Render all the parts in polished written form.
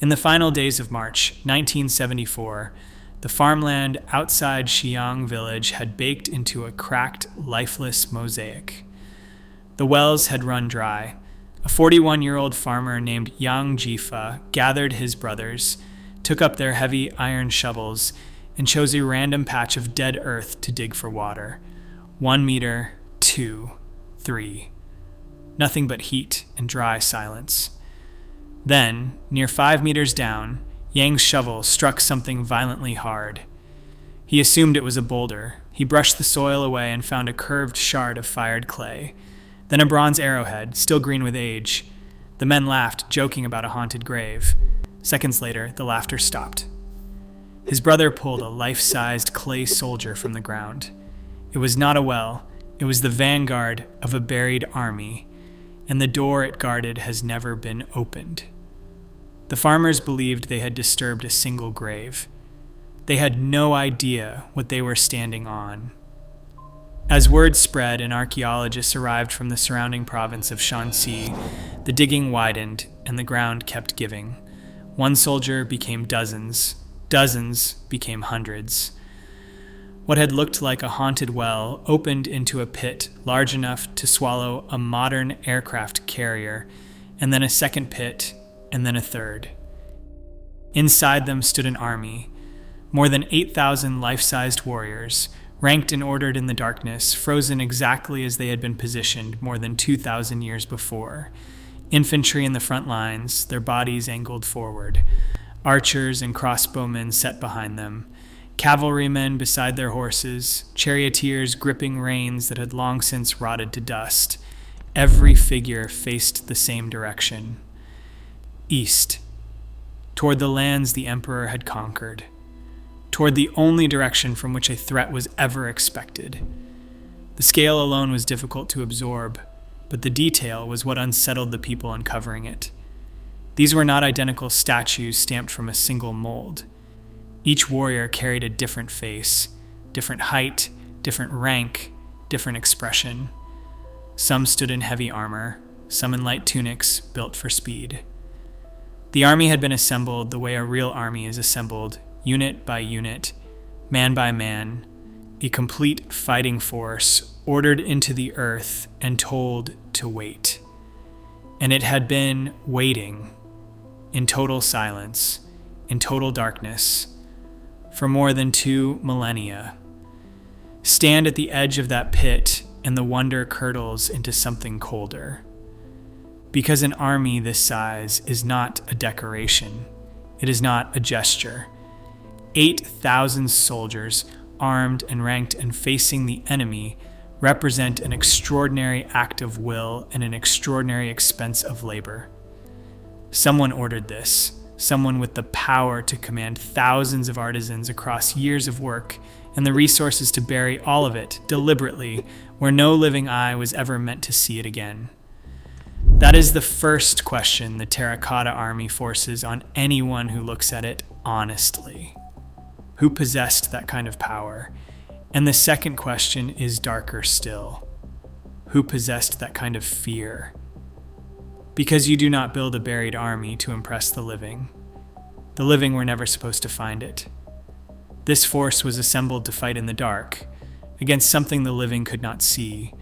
In the final days of March 1974, the farmland outside Xi'an village had baked into a cracked, lifeless mosaic. The wells had run dry. A 41-year-old farmer named Yang Jifa gathered his brothers, took up their heavy iron shovels, and chose a random patch of dead earth to dig for water. 1 meter, 2, 3. Nothing but heat and dry silence. Then, near 5 meters down, Yang's shovel struck something violently hard. He assumed it was a boulder. He brushed the soil away and found a curved shard of fired clay. Then a bronze arrowhead, still green with age. The men laughed, joking about a haunted grave. Seconds later, the laughter stopped. His brother pulled a life-sized clay soldier from the ground. It was not a well. It was the vanguard of a buried army, and the door it guarded has never been opened. The farmers believed they had disturbed a single grave. They had no idea what they were standing on. As word spread and archaeologists arrived from the surrounding province of Shanxi, the digging widened and the ground kept giving. One soldier became dozens, dozens became hundreds. What had looked like a haunted well opened into a pit large enough to swallow a modern aircraft carrier, and then a second pit, and then a third. Inside them stood an army, more than 8,000 life-sized warriors, ranked and ordered in the darkness, frozen exactly as they had been positioned more than 2,000 years before. Infantry in the front lines, their bodies angled forward. Archers and crossbowmen set behind them. Cavalrymen beside their horses, charioteers gripping reins that had long since rotted to dust. Every figure faced the same direction. East, toward the lands the emperor had conquered. Toward the only direction from which a threat was ever expected. The scale alone was difficult to absorb, but the detail was what unsettled the people uncovering it. These were not identical statues stamped from a single mold. Each warrior carried a different face, different height, different rank, different expression. Some stood in heavy armor, some in light tunics built for speed. The army had been assembled the way a real army is assembled, unit by unit, man by man, a complete fighting force ordered into the earth and told to wait. And it had been waiting, in total silence, in total darkness, for more than 2 millennia. Stand at the edge of that pit, and the wonder curdles into something colder. Because an army this size is not a decoration. It is not a gesture. 8,000 soldiers, armed and ranked and facing the enemy, represent an extraordinary act of will and an extraordinary expense of labor. Someone ordered this, someone with the power to command thousands of artisans across years of work and the resources to bury all of it deliberately where no living eye was ever meant to see it again. That is the first question the Terracotta army forces on anyone who looks at it honestly. Who possessed that kind of power? And the second question is darker still. Who possessed that kind of fear? Because you do not build a buried army to impress the living. The living were never supposed to find it. This force was assembled to fight in the dark, against something the living could not see,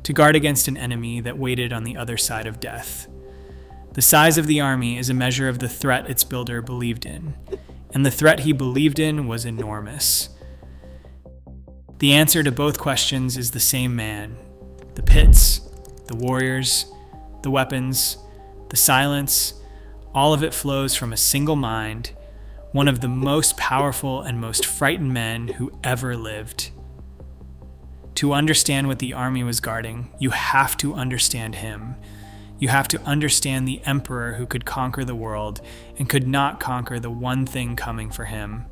to guard against an enemy that waited on the other side of death. The size of the army is a measure of the threat its builder believed in, and the threat he believed in was enormous. The answer to both questions is the same man. The pits, the warriors, the weapons, the silence, all of it flows from a single mind, one of the most powerful and most frightened men who ever lived. To understand what the army was guarding, you have to understand him. You have to understand the emperor who could conquer the world and could not conquer the one thing coming for him.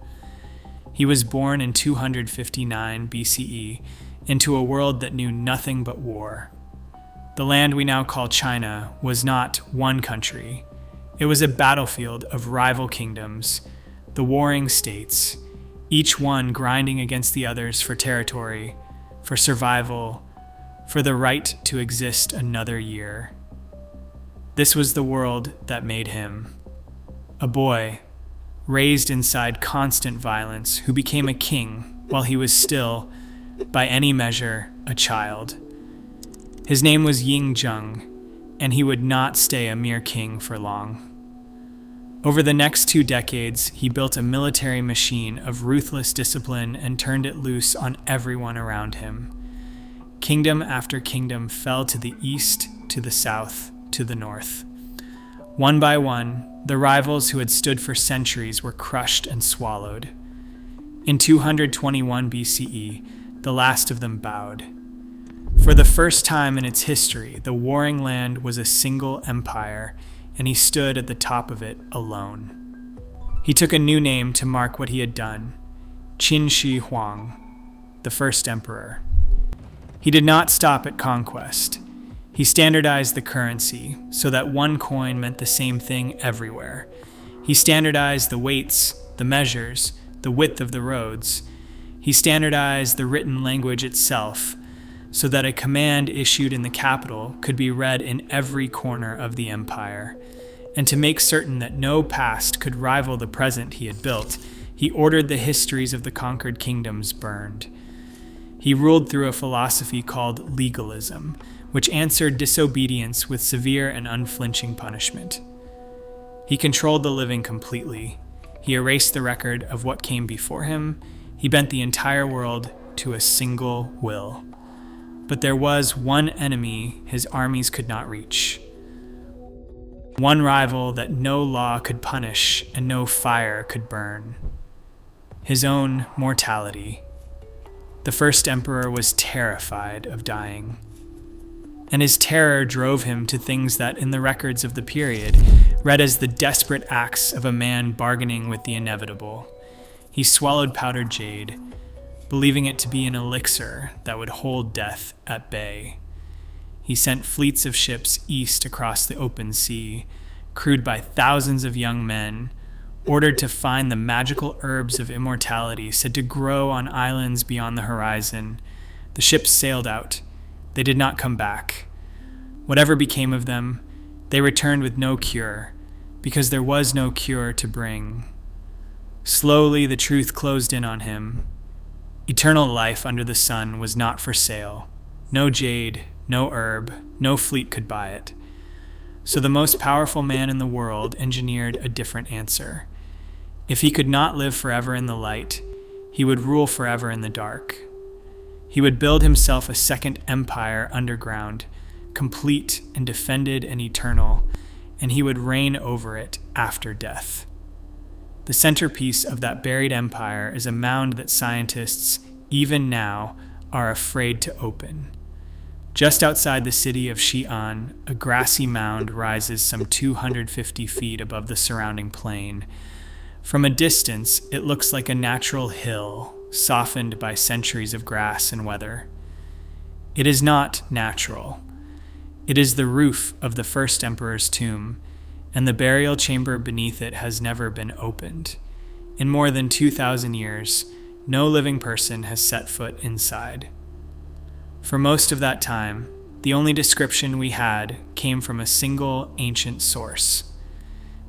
He was born in 259 BCE into a world that knew nothing but war. The land we now call China was not one country. It was a battlefield of rival kingdoms, the warring states, each one grinding against the others for territory, for survival, for the right to exist another year. This was the world that made him. a boy raised inside constant violence who became a king while he was still, by any measure, a child. His name was Ying Zheng, and he would not stay a mere king for long. Over the next 2 decades, he built a military machine of ruthless discipline and turned it loose on everyone around him. Kingdom after kingdom fell to the east, to the south, to the north. One by one, the rivals who had stood for centuries were crushed and swallowed. In 221 BCE, the last of them bowed. For the first time in its history, the warring land was a single empire, and he stood at the top of it alone. He took a new name to mark what he had done: Qin Shi Huang, the first emperor. He did not stop at conquest. He standardized the currency so that one coin meant the same thing everywhere. He standardized the weights, the measures, the width of the roads. He standardized the written language itself so that a command issued in the capital could be read in every corner of the empire. And to make certain that no past could rival the present he had built, he ordered the histories of the conquered kingdoms burned. He ruled through a philosophy called legalism, which answered disobedience with severe and unflinching punishment. He controlled the living completely. He erased the record of what came before him. He bent the entire world to a single will. But there was one enemy his armies could not reach. One rival that no law could punish and no fire could burn. His own mortality. The first emperor was terrified of dying. And his terror drove him to things that, in the records of the period, read as the desperate acts of a man bargaining with the inevitable. He swallowed powdered jade, believing it to be an elixir that would hold death at bay. He sent fleets of ships east across the open sea, crewed by thousands of young men, ordered to find the magical herbs of immortality said to grow on islands beyond the horizon. The ships sailed out. They did not come back. Whatever became of them, they returned with no cure, because there was no cure to bring. Slowly the truth closed in on him. Eternal life under the sun was not for sale. No jade, no herb, no fleet could buy it. So the most powerful man in the world engineered a different answer. If he could not live forever in the light, he would rule forever in the dark. He would build himself a second empire underground, complete and defended and eternal, and he would reign over it after death. The centerpiece of that buried empire is a mound that scientists, even now, are afraid to open. Just outside the city of Xi'an, a grassy mound rises some 250 feet above the surrounding plain. From a distance, it looks like a natural hill, softened by centuries of grass and weather. It is not natural. It is the roof of the first emperor's tomb, and the burial chamber beneath it has never been opened. In more than 2,000 years, no living person has set foot inside. For most of that time, the only description we had came from a single ancient source.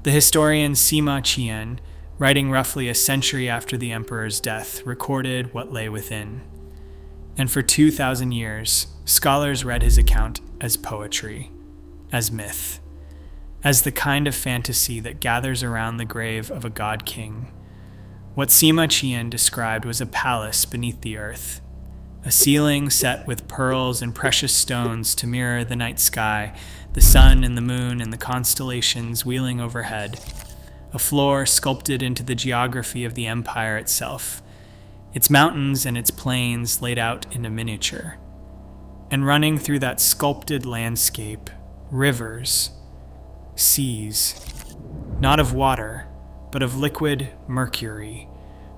The historian Sima Qian, writing roughly a century after the emperor's death, recorded what lay within. And for 2,000 years, scholars read his account as poetry, as myth, as the kind of fantasy that gathers around the grave of a god-king. What Sima Qian described was a palace beneath the earth, a ceiling set with pearls and precious stones to mirror the night sky, the sun and the moon and the constellations wheeling overhead, a floor sculpted into the geography of the empire itself, its mountains and its plains laid out in a miniature. And running through that sculpted landscape, rivers, seas, not of water, but of liquid mercury,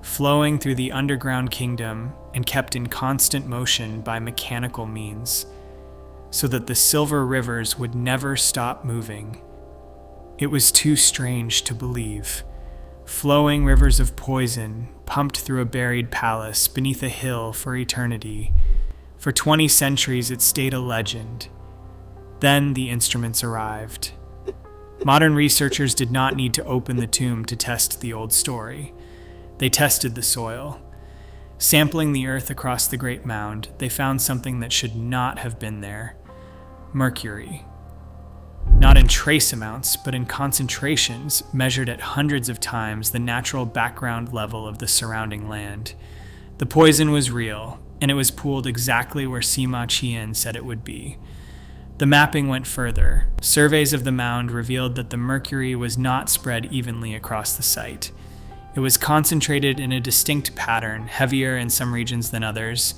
flowing through the underground kingdom and kept in constant motion by mechanical means, so that the silver rivers would never stop moving. It was too strange to believe. Flowing rivers of poison pumped through a buried palace beneath a hill for eternity. For 20 centuries it stayed a legend. Then the instruments arrived. Modern researchers did not need to open the tomb to test the old story. They tested the soil. Sampling the earth across the Great Mound, they found something that should not have been there: mercury. Not in trace amounts, but in concentrations measured at hundreds of times the natural background level of the surrounding land. The poison was real, and it was pooled exactly where Sima Qian said it would be. The mapping went further. Surveys of the mound revealed that the mercury was not spread evenly across the site. It was concentrated in a distinct pattern, heavier in some regions than others,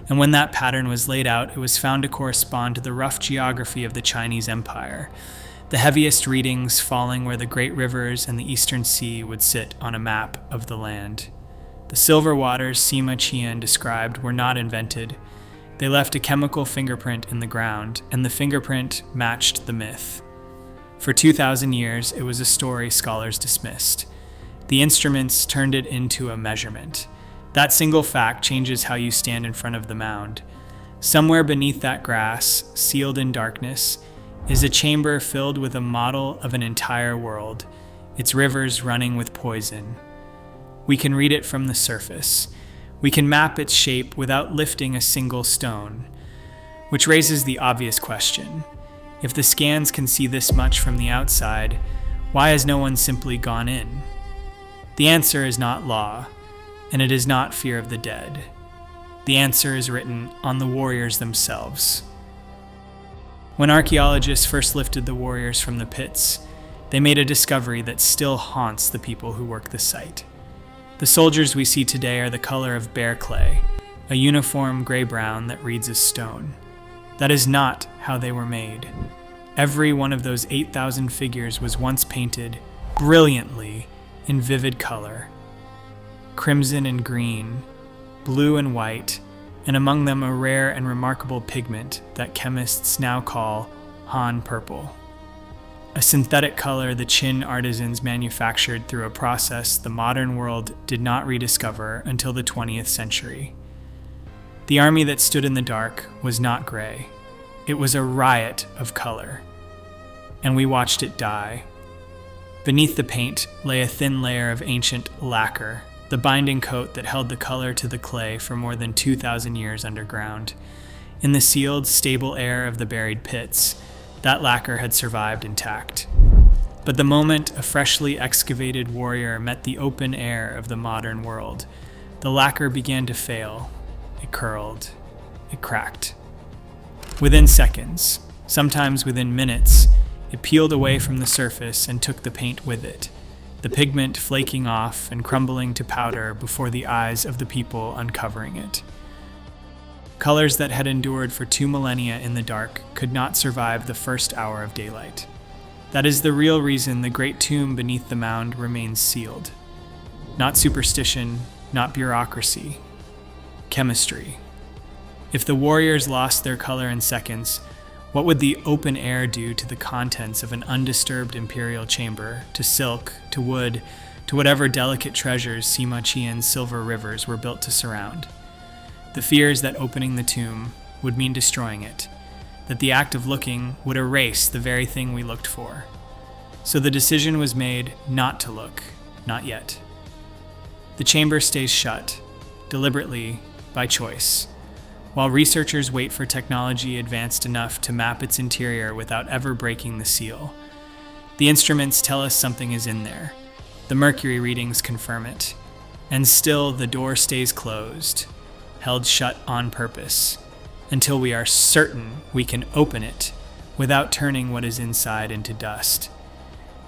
and when that pattern was laid out, it was found to correspond to the rough geography of the Chinese Empire, the heaviest readings falling where the great rivers and the eastern sea would sit on a map of the land. The silver waters Sima Qian described were not invented. They left a chemical fingerprint in the ground, and the fingerprint matched the myth. For 2,000 years, it was a story scholars dismissed. The instruments turned it into a measurement. That single fact changes how you stand in front of the mound. Somewhere beneath that grass, sealed in darkness, is a chamber filled with a model of an entire world, its rivers running with poison. We can read it from the surface. We can map its shape without lifting a single stone, which raises the obvious question. If the scans can see this much from the outside, why has no one simply gone in? The answer is not law, and it is not fear of the dead. The answer is written on the warriors themselves. When archaeologists first lifted the warriors from the pits, they made a discovery that still haunts the people who work the site. The soldiers we see today are the color of bare clay, a uniform gray-brown that reads as stone. That is not how they were made. Every one of those 8,000 figures was once painted, brilliantly, in vivid color. Crimson and green, blue and white, and among them a rare and remarkable pigment that chemists now call Han purple. A synthetic color the Qin artisans manufactured through a process the modern world did not rediscover until the 20th century. The army that stood in the dark was not gray. It was a riot of color, and we watched it die. Beneath the paint lay a thin layer of ancient lacquer, the binding coat that held the color to the clay for more than 2,000 years underground. In the sealed, stable air of the buried pits, that lacquer had survived intact. But the moment a freshly excavated warrior met the open air of the modern world, the lacquer began to fail. It curled. It cracked. Within seconds, sometimes within minutes, it peeled away from the surface and took the paint with it, the pigment flaking off and crumbling to powder before the eyes of the people uncovering it. Colors that had endured for 2 millennia in the dark could not survive the first hour of daylight. That is the real reason the great tomb beneath the mound remains sealed. Not superstition, not bureaucracy. Chemistry. If the warriors lost their color in seconds, what would the open air do to the contents of an undisturbed imperial chamber, to silk, to wood, to whatever delicate treasures Sima Qian's silver rivers were built to surround? The fears that opening the tomb would mean destroying it, that the act of looking would erase the very thing we looked for. So the decision was made not to look, not yet. The chamber stays shut, deliberately, by choice, while researchers wait for technology advanced enough to map its interior without ever breaking the seal. The instruments tell us something is in there. The mercury readings confirm it. And still the door stays closed, held shut on purpose, until we are certain we can open it without turning what is inside into dust.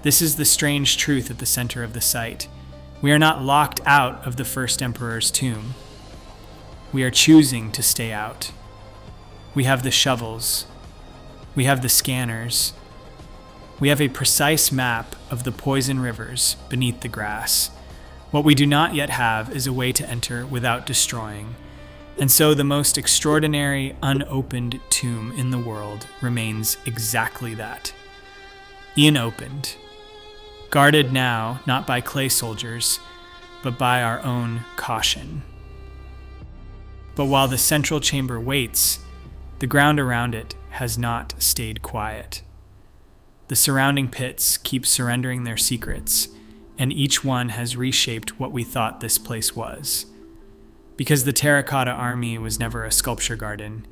This is the strange truth at the center of the site. We are not locked out of the first emperor's tomb. We are choosing to stay out. We have the shovels. We have the scanners. We have a precise map of the poison rivers beneath the grass. What we do not yet have is a way to enter without destroying. And so the most extraordinary unopened tomb in the world remains exactly that. Unopened. Guarded now not by clay soldiers, but by our own caution. But while the central chamber waits, the ground around it has not stayed quiet. The surrounding pits keep surrendering their secrets, and each one has reshaped what we thought this place was. Because the Terracotta army was never a sculpture garden,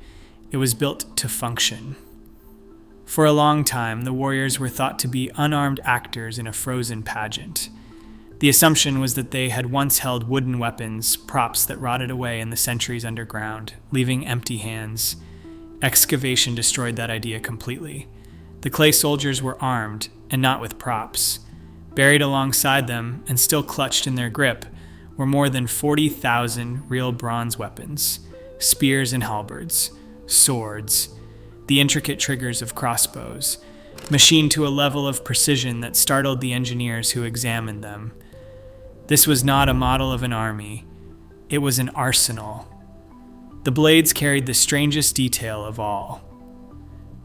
it was built to function. For a long time, the warriors were thought to be unarmed actors in a frozen pageant. The assumption was that they had once held wooden weapons, props that rotted away in the centuries underground, leaving empty hands. Excavation destroyed that idea completely. The clay soldiers were armed, and not with props. Buried alongside them, and still clutched in their grip, were more than 40,000 real bronze weapons, spears and halberds, swords, the intricate triggers of crossbows, machined to a level of precision that startled the engineers who examined them. This was not a model of an army, it was an arsenal. The blades carried the strangest detail of all.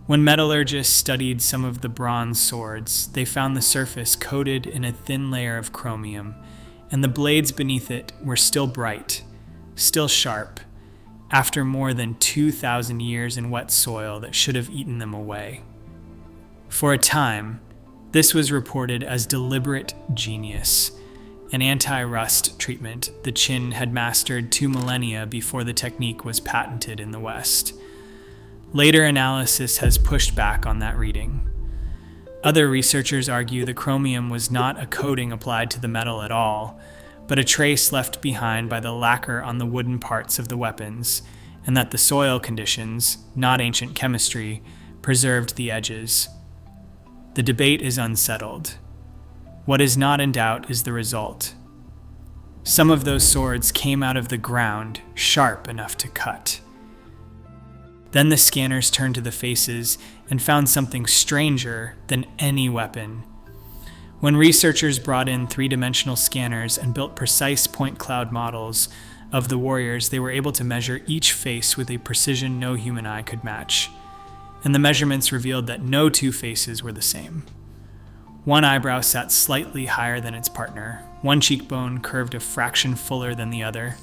When metallurgists studied some of the bronze swords, they found the surface coated in a thin layer of chromium, and the blades beneath it were still bright, still sharp, after more than 2,000 years in wet soil that should have eaten them away. For a time, this was reported as deliberate genius, an anti-rust treatment the Qin had mastered 2 millennia before the technique was patented in the West. Later analysis has pushed back on that reading. Other researchers argue the chromium was not a coating applied to the metal at all, but a trace left behind by the lacquer on the wooden parts of the weapons, and that the soil conditions, not ancient chemistry, preserved the edges. The debate is unsettled. What is not in doubt is the result. Some of those swords came out of the ground, sharp enough to cut. Then the scanners turned to the faces and found something stranger than any weapon. When researchers brought in 3-dimensional scanners and built precise point cloud models of the warriors, they were able to measure each face with a precision no human eye could match. And the measurements revealed that no 2 faces were the same. One eyebrow sat slightly higher than its partner. One cheekbone curved a fraction fuller than the other.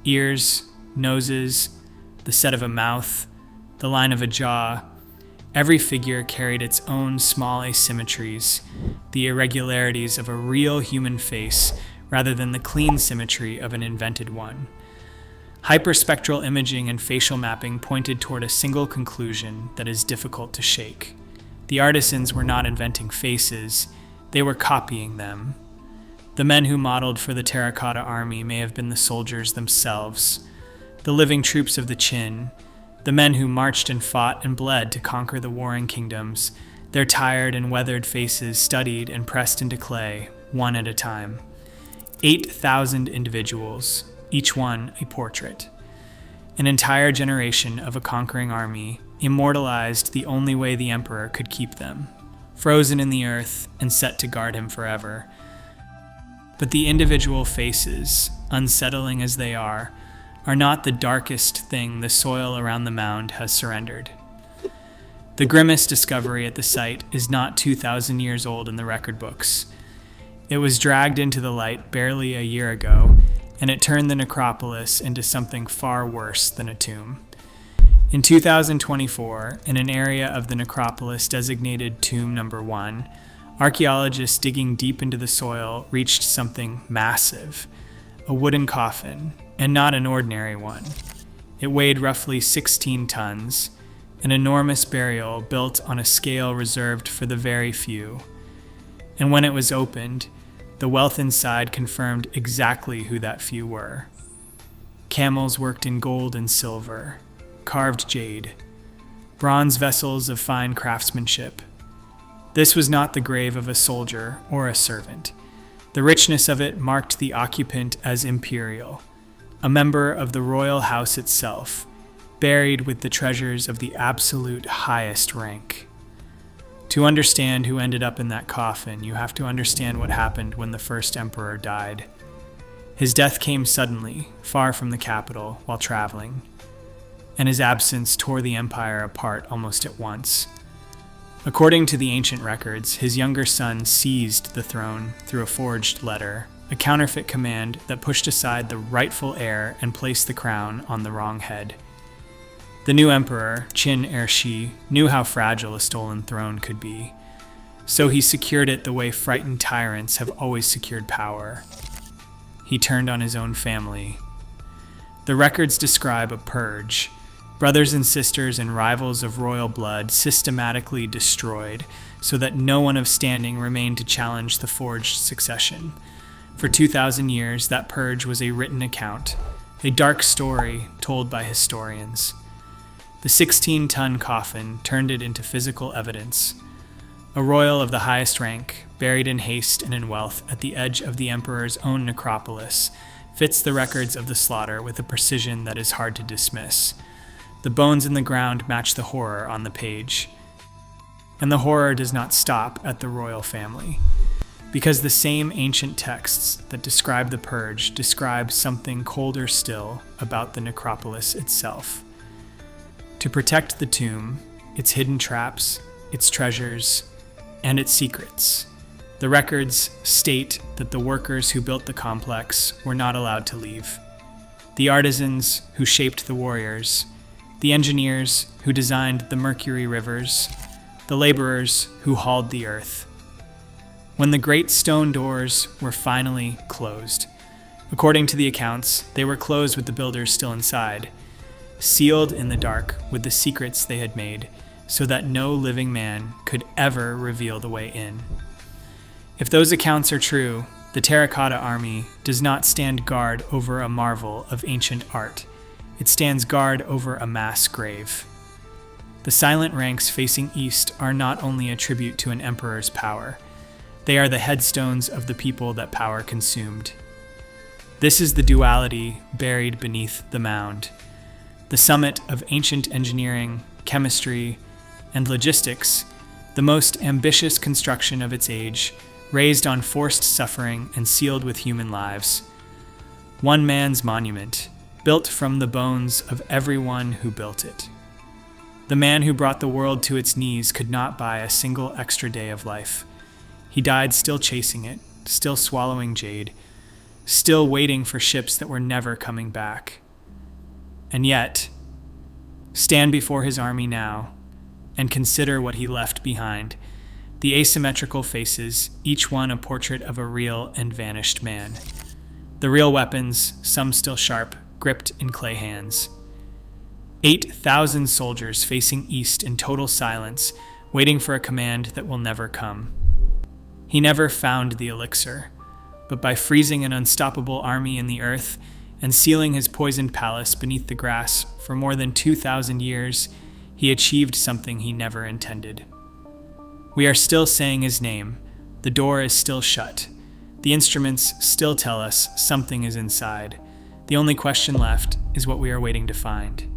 Ears, noses, the set of a mouth, the line of a jaw. Every figure carried its own small asymmetries, the irregularities of a real human face rather than the clean symmetry of an invented one. Hyperspectral imaging and facial mapping pointed toward a single conclusion that is difficult to shake. The artisans were not inventing faces, they were copying them. The men who modeled for the Terracotta army may have been the soldiers themselves, the living troops of the Qin, the men who marched and fought and bled to conquer the warring kingdoms, their tired and weathered faces studied and pressed into clay, one at a time. 8,000 individuals, each one a portrait. An entire generation of a conquering army, immortalized the only way the emperor could keep them, frozen in the earth and set to guard him forever. But the individual faces, unsettling as they are not the darkest thing the soil around the mound has surrendered. The grimmest discovery at the site is not 2,000 years old in the record books. It was dragged into the light barely a year ago, and it turned the necropolis into something far worse than a tomb. In 2024, in an area of the necropolis designated Tomb Number 1, archaeologists digging deep into the soil reached something massive, a wooden coffin, and not an ordinary one. It weighed roughly 16 tons, an enormous burial built on a scale reserved for the very few. And when it was opened, the wealth inside confirmed exactly who that few were. Camels worked in gold and silver, carved jade, bronze vessels of fine craftsmanship. This was not the grave of a soldier or a servant. The richness of it marked the occupant as imperial, a member of the royal house itself, buried with the treasures of the absolute highest rank. To understand who ended up in that coffin, you have to understand what happened when the first emperor died. His death came suddenly, far from the capital, while traveling, and his absence tore the empire apart almost at once. According to the ancient records, his younger son seized the throne through a forged letter, a counterfeit command that pushed aside the rightful heir and placed the crown on the wrong head. The new emperor, Qin Shi, knew how fragile a stolen throne could be. So he secured it the way frightened tyrants have always secured power. He turned on his own family. The records describe a purge. Brothers and sisters and rivals of royal blood systematically destroyed, so that no one of standing remained to challenge the forged succession. For 2,000 years, that purge was a written account, a dark story told by historians. The 16-ton coffin turned it into physical evidence. A royal of the highest rank, buried in haste and in wealth at the edge of the emperor's own necropolis, fits the records of the slaughter with a precision that is hard to dismiss. The bones in the ground match the horror on the page. And the horror does not stop at the royal family, because the same ancient texts that describe the purge describe something colder still about the necropolis itself. To protect the tomb, its hidden traps, its treasures, and its secrets, the records state that the workers who built the complex were not allowed to leave. The artisans who shaped the warriors, the engineers who designed the mercury rivers, the laborers who hauled the earth. When the great stone doors were finally closed, according to the accounts, they were closed with the builders still inside, sealed in the dark with the secrets they had made, so that no living man could ever reveal the way in. If those accounts are true, the Terracotta army does not stand guard over a marvel of ancient art. It stands guard over a mass grave. The silent ranks facing east are not only a tribute to an emperor's power, they are the headstones of the people that power consumed. This is the duality buried beneath the mound, the summit of ancient engineering, chemistry, and logistics, the most ambitious construction of its age, raised on forced suffering and sealed with human lives. One man's monument, built from the bones of everyone who built it. The man who brought the world to its knees could not buy a single extra day of life. He died still chasing it, still swallowing jade, still waiting for ships that were never coming back. And yet, stand before his army now and consider what he left behind. The asymmetrical faces, each one a portrait of a real and vanished man. The real weapons, some still sharp, gripped in clay hands. 8,000 soldiers facing east in total silence, waiting for a command that will never come. He never found the elixir, but by freezing an unstoppable army in the earth and sealing his poisoned palace beneath the grass for more than 2,000 years, he achieved something he never intended. We are still saying his name. The door is still shut. The instruments still tell us something is inside. The only question left is what we are waiting to find.